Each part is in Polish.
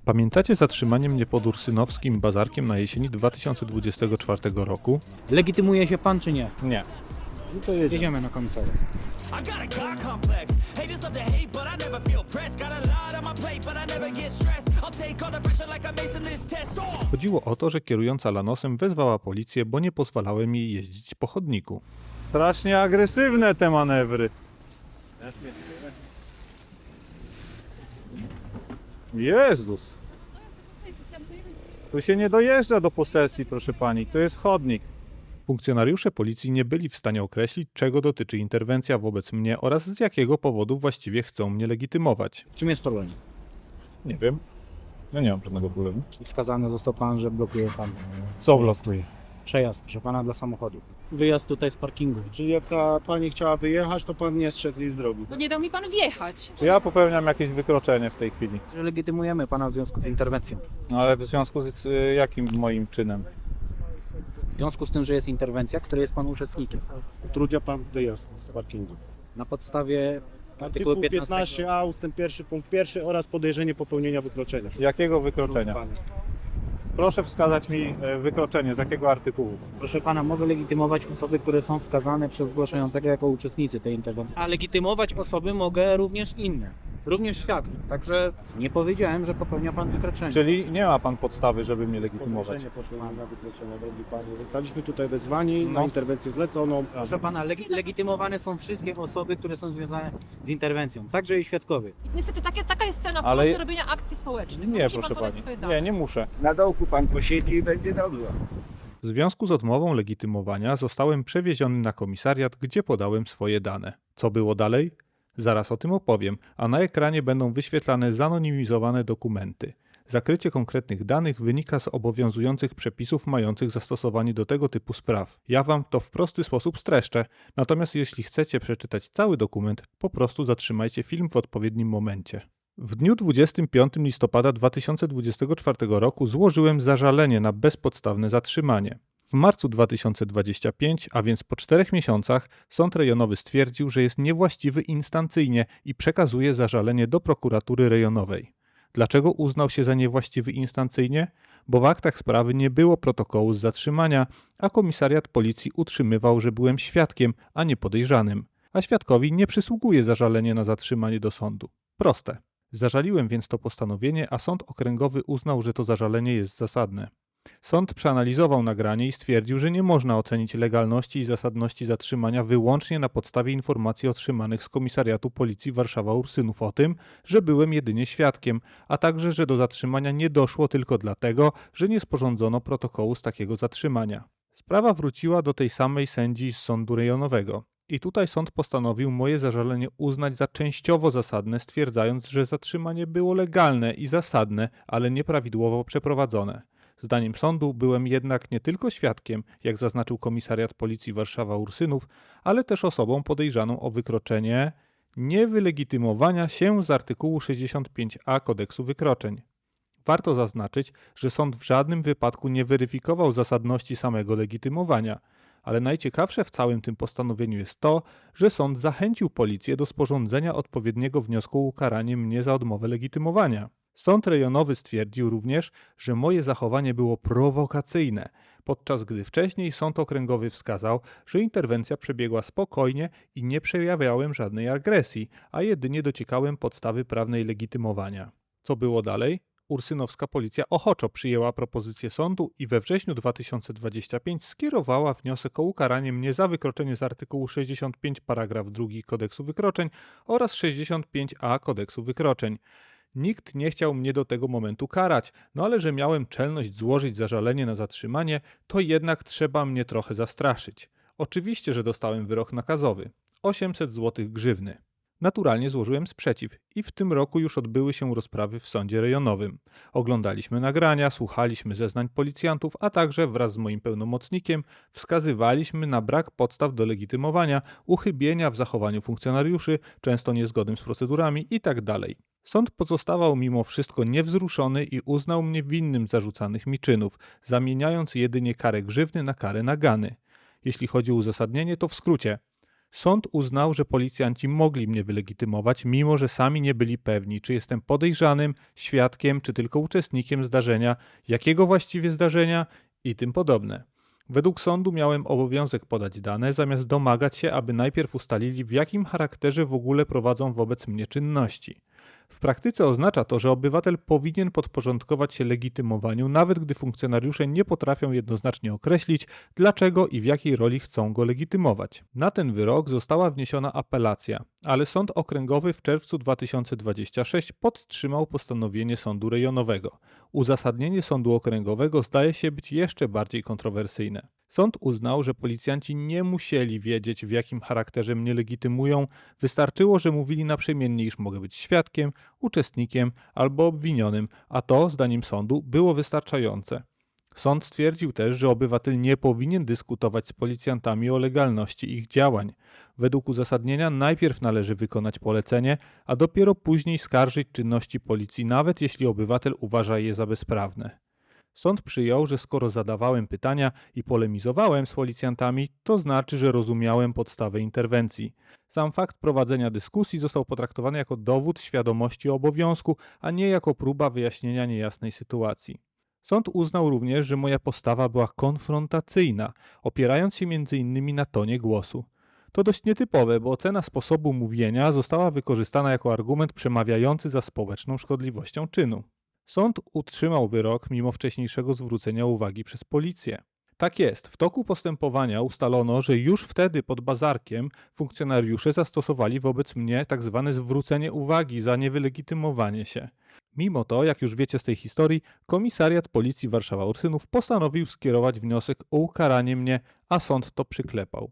Pamiętacie zatrzymanie mnie pod ursynowskim bazarkiem na jesieni 2024 roku? Legitymuje się pan czy nie? Nie. No to jedziemy na komisariat. I got a God complex. Haters love to hate, but I never feel pressed. Got a lot on my plate, but I never get stressed. I'll take all the pressure like I'm acing this test. Chodziło o to, że kierująca Lanosem wezwała policję, bo nie pozwalałem jej jeździć po chodniku. Strasznie agresywne te manewry. Jezus. Tu się nie dojeżdża do posesji, proszę pani. To jest chodnik. Funkcjonariusze policji nie byli w stanie określić, czego dotyczy interwencja wobec mnie oraz z jakiego powodu właściwie chcą mnie legitymować. Czym jest problem? Nie wiem. Ja nie mam żadnego problemu. Czyli wskazany został pan, że blokuje pan Co blokuje? przejazd, proszę pana, dla samochodów. Wyjazd tutaj z parkingu. Czyli jak ta pani chciała wyjechać, to pan nie strzegł jej z drogi. No nie dał mi pan wjechać. Czy ja popełniam jakieś wykroczenie w tej chwili? Że legitymujemy pana w związku z interwencją. No ale w związku z jakim moim czynem? W związku z tym, że jest interwencja, której jest pan uczestnikiem. Utrudnia pan wyjazd z parkingu. Na podstawie artykułu Artykuł 15. 15a ustęp 1 punkt 1 oraz podejrzenie popełnienia wykroczenia. Jakiego wykroczenia? Pana. Proszę wskazać mi wykroczenie, z jakiego artykułu? Proszę pana, mogę legitymować osoby, które są wskazane przez zgłaszającego jako uczestnicy tej interwencji. A legitymować osoby mogę również inne, również świadków. Także nie powiedziałem, że popełnia pan wykroczenie. Czyli nie ma pan podstawy, żeby mnie legitymować. Podejrzenie popełnienia wykroczenia, drogi panie. Zostaliśmy tutaj wezwani No. na interwencję zleconą. Proszę pana, legitymowane są wszystkie osoby, które są związane z interwencją, także i świadkowie. Niestety taka jest cena Ale- po prostu robienia akcji społecznych. Nie, Musi pan proszę podać pani. swoje dane. Nie, nie muszę. Na dołku pan posiedzi i będzie dobrze. W związku z odmową legitymowania zostałem przewieziony na komisariat, gdzie podałem swoje dane. Co było dalej? Zaraz o tym opowiem, a na ekranie będą wyświetlane zanonimizowane dokumenty. Zakrycie konkretnych danych wynika z obowiązujących przepisów mających zastosowanie do tego typu spraw. Ja wam to w prosty sposób streszczę, natomiast jeśli chcecie przeczytać cały dokument, po prostu zatrzymajcie film w odpowiednim momencie. W dniu 25 listopada 2024 roku złożyłem zażalenie na bezpodstawne zatrzymanie. W marcu 2025, a więc po 4 miesiącach, sąd rejonowy stwierdził, że jest niewłaściwy instancyjnie i przekazuje zażalenie do prokuratury rejonowej. Dlaczego uznał się za niewłaściwy instancyjnie? Bo w aktach sprawy nie było protokołu z zatrzymania, a komisariat policji utrzymywał, że byłem świadkiem, a nie podejrzanym. A świadkowi nie przysługuje zażalenie na zatrzymanie do sądu. Proste. Zażaliłem więc to postanowienie, a sąd okręgowy uznał, że to zażalenie jest zasadne. Sąd przeanalizował nagranie i stwierdził, że nie można ocenić legalności i zasadności zatrzymania wyłącznie na podstawie informacji otrzymanych z Komisariatu Policji Warszawa-Ursynów o tym, że byłem jedynie świadkiem, a także, że do zatrzymania nie doszło tylko dlatego, że nie sporządzono protokołu z takiego zatrzymania. Sprawa wróciła do tej samej sędzi z sądu rejonowego. I tutaj sąd postanowił moje zażalenie uznać za częściowo zasadne, stwierdzając, że zatrzymanie było legalne i zasadne, ale nieprawidłowo przeprowadzone. Zdaniem sądu byłem jednak nie tylko świadkiem, jak zaznaczył Komisariat Policji Warszawa-Ursynów, ale też osobą podejrzaną o wykroczenie niewylegitymowania się z artykułu 65a Kodeksu Wykroczeń. Warto zaznaczyć, że sąd w żadnym wypadku nie weryfikował zasadności samego legitymowania, ale najciekawsze w całym tym postanowieniu jest to, że sąd zachęcił policję do sporządzenia odpowiedniego wniosku o ukaranie mnie za odmowę legitymowania. Sąd rejonowy stwierdził również, że moje zachowanie było prowokacyjne, podczas gdy wcześniej sąd okręgowy wskazał, że interwencja przebiegła spokojnie i nie przejawiałem żadnej agresji, a jedynie dociekałem podstawy prawnej legitymowania. Co było dalej? Ursynowska policja ochoczo przyjęła propozycję sądu i we wrześniu 2025 skierowała wniosek o ukaranie mnie za wykroczenie z artykułu 65 paragraf 2 Kodeksu Wykroczeń oraz 65a Kodeksu Wykroczeń. Nikt nie chciał mnie do tego momentu karać, no ale że miałem czelność złożyć zażalenie na zatrzymanie, to jednak trzeba mnie trochę zastraszyć. Oczywiście, że dostałem wyrok nakazowy. 800 zł grzywny. Naturalnie złożyłem sprzeciw i w tym roku już odbyły się rozprawy w sądzie rejonowym. Oglądaliśmy nagrania, słuchaliśmy zeznań policjantów, a także wraz z moim pełnomocnikiem wskazywaliśmy na brak podstaw do legitymowania, uchybienia w zachowaniu funkcjonariuszy, często niezgodnym z procedurami itd. Sąd pozostawał mimo wszystko niewzruszony i uznał mnie winnym zarzucanych mi czynów, zamieniając jedynie karę grzywny na karę nagany. Jeśli chodzi o uzasadnienie, to w skrócie. Sąd uznał, że policjanci mogli mnie wylegitymować, mimo że sami nie byli pewni, czy jestem podejrzanym, świadkiem, czy tylko uczestnikiem zdarzenia, jakiego właściwie zdarzenia i tym podobne. Według sądu miałem obowiązek podać dane, zamiast domagać się, aby najpierw ustalili, w jakim charakterze w ogóle prowadzą wobec mnie czynności. W praktyce oznacza to, że obywatel powinien podporządkować się legitymowaniu, nawet gdy funkcjonariusze nie potrafią jednoznacznie określić, dlaczego i w jakiej roli chcą go legitymować. Na ten wyrok została wniesiona apelacja, ale Sąd Okręgowy w czerwcu 2026 podtrzymał postanowienie sądu rejonowego. Uzasadnienie Sądu Okręgowego zdaje się być jeszcze bardziej kontrowersyjne. Sąd uznał, że policjanci nie musieli wiedzieć, w jakim charakterze mnie legitymują, wystarczyło, że mówili naprzemiennie, iż mogę być świadkiem, uczestnikiem albo obwinionym, a to, zdaniem sądu, było wystarczające. Sąd stwierdził też, że obywatel nie powinien dyskutować z policjantami o legalności ich działań. Według uzasadnienia najpierw należy wykonać polecenie, a dopiero później skarżyć czynności policji, nawet jeśli obywatel uważa je za bezprawne. Sąd przyjął, że skoro zadawałem pytania i polemizowałem z policjantami, to znaczy, że rozumiałem podstawę interwencji. Sam fakt prowadzenia dyskusji został potraktowany jako dowód świadomości obowiązku, a nie jako próba wyjaśnienia niejasnej sytuacji. Sąd uznał również, że moja postawa była konfrontacyjna, opierając się m.in. na tonie głosu. To dość nietypowe, bo ocena sposobu mówienia została wykorzystana jako argument przemawiający za społeczną szkodliwością czynu. Sąd utrzymał wyrok mimo wcześniejszego zwrócenia uwagi przez policję. Tak jest, w toku postępowania ustalono, że już wtedy pod Bazarkiem funkcjonariusze zastosowali wobec mnie tzw. zwrócenie uwagi za niewylegitymowanie się. Mimo to, jak już wiecie z tej historii, Komisariat Policji Warszawa-Ursynów postanowił skierować wniosek o ukaranie mnie, a sąd to przyklepał.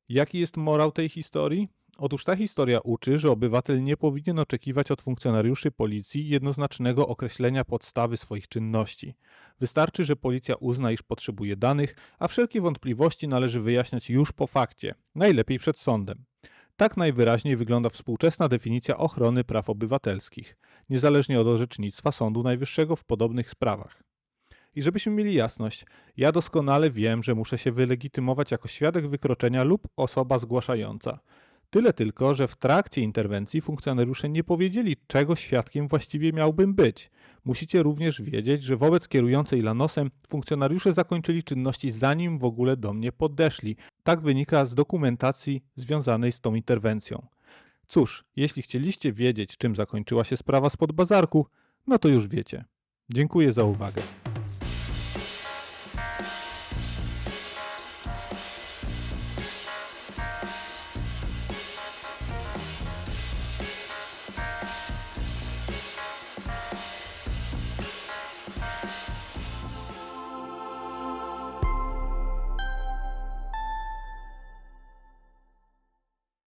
Jaki jest morał tej historii? Otóż ta historia uczy, że obywatel nie powinien oczekiwać od funkcjonariuszy policji jednoznacznego określenia podstawy swoich czynności. Wystarczy, że policja uzna, iż potrzebuje danych, a wszelkie wątpliwości należy wyjaśniać już po fakcie, najlepiej przed sądem. Tak najwyraźniej wygląda współczesna definicja ochrony praw obywatelskich, niezależnie od orzecznictwa Sądu Najwyższego w podobnych sprawach. I żebyśmy mieli jasność, ja doskonale wiem, że muszę się wylegitymować jako świadek wykroczenia lub osoba zgłaszająca. Tyle tylko, że w trakcie interwencji funkcjonariusze nie powiedzieli, czego świadkiem właściwie miałbym być. Musicie również wiedzieć, że wobec kierującej lanosem funkcjonariusze zakończyli czynności, zanim w ogóle do mnie podeszli. Tak wynika z dokumentacji związanej z tą interwencją. Cóż, jeśli chcieliście wiedzieć, czym zakończyła się sprawa spod Bazarku, no to już wiecie. Dziękuję za uwagę.